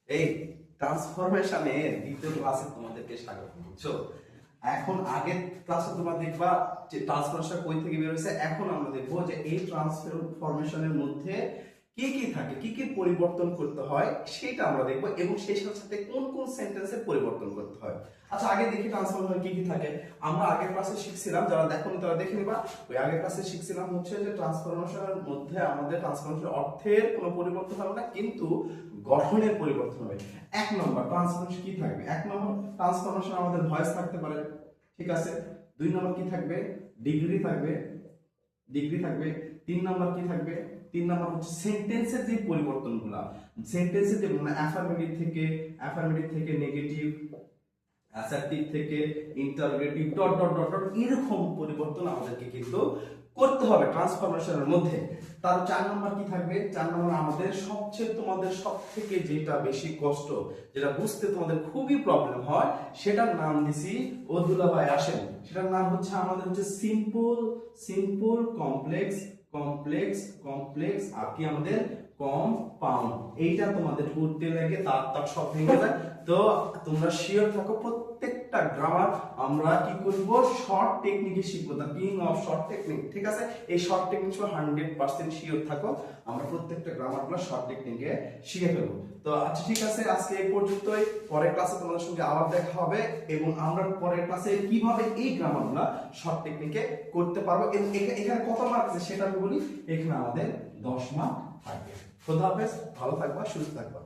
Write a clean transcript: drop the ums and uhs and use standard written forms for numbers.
এই ট্রান্সফরমেশনের দ্বিতীয় ক্লাসে তোমাদেরকে স্বাগত। বুঝছো, এখন আগের ক্লাসে তোমরা দেখবা যে ট্রান্সফরমেশন কই থেকে বের হয়েছে। এখন আমরা দেখবো যে এই ট্রান্সফরমেশনের মধ্যে কি কি থাকে, কি কি পরিবর্তন করতে হয় সেটা আমরা দেখবো, এবং সেই সাথে সাথে কোন কোন সেন্টেন্সে পরিবর্তন করতে হয়। আচ্ছা, আগে দেখি ট্রান্সফরমেশন কি কি থাকে। আমরা আগের ক্লাসে শিখছিলাম, যারা দেখোনি তারা দেখে নিবা। ওই আগের ক্লাসে শিখছিলাম হচ্ছে যে ট্রান্সফরমেশনের মধ্যে আমাদের ট্রান্সফরমেশন অর্থের কোনো পরিবর্তন হবে না, কিন্তু গঠনের পরিবর্তন হবে। এক নম্বর ট্রান্সফরমেশন কি থাকবে? এক নম্বর ট্রান্সফরমেশন আমাদের ভয়েস থাকতে পারে, ঠিক আছে। দুই নম্বর কি থাকবে? ডিগ্রি থাকবে, ডিগ্রি থাকবে। তিন নম্বর কি থাকবে? তিন নম্বর হচ্ছে সেন্টেন্সের যে পরিবর্তনগুলো, সেন্টেন্সের যে অ্যাফার্মেটিভ থেকে নেগেটিভ, অ্যাসার্টিভ থেকে interrogative, dot dot dot dot এরকম পরিবর্তন আমাদেরকে কিন্তু করতে হবে ট্রান্সফরমেশনের মধ্যে। তার চার নম্বর কি থাকবে? চার নম্বর আমাদের তোমাদের সব থেকে যেটা বেশি কষ্ট, যেটা বুঝতে তোমাদের খুবই প্রবলেম হয়, সেটার নাম দিছি ও দুলাভাই আসেন, সেটার নাম হচ্ছে আমাদের হচ্ছে সিম্পল কমপ্লেক্স আর কি আমাদের কম্পাউন্ড। এইটা তোমাদের পড়তে লাগে, তার সব ভেঙে যায়। তো তোমরা শিওর থাকো, প্রত্যেকটা গ্রামার আমরা কি করব, শর্ট টেকনিকে শিখবো, the king of short technique, ঠিক আছে। এই শর্ট টেকনিক 100% শিওর থাকো, আমরা প্রত্যেকটা গ্রামারগুলো শর্ট টেকনিকে শিখে ফেলবো। তো আচ্ছা, ঠিক আছে, আজকে এই পর্যন্তই। পরের ক্লাসে তোমাদের সঙ্গে আবার দেখা হবে, এবং আমরা পরের ক্লাসে কিভাবে এই গ্রামারগুলো শর্ট টেকনিকে করতে পারবো, এবং এখানে কত মার্ক আছে সেটা আমি বলি। এখানে আমাদের 10 মার্ক থাকবে। খোদা হাফেজ, ভালো থাকবা, সুস্থ থাকবা।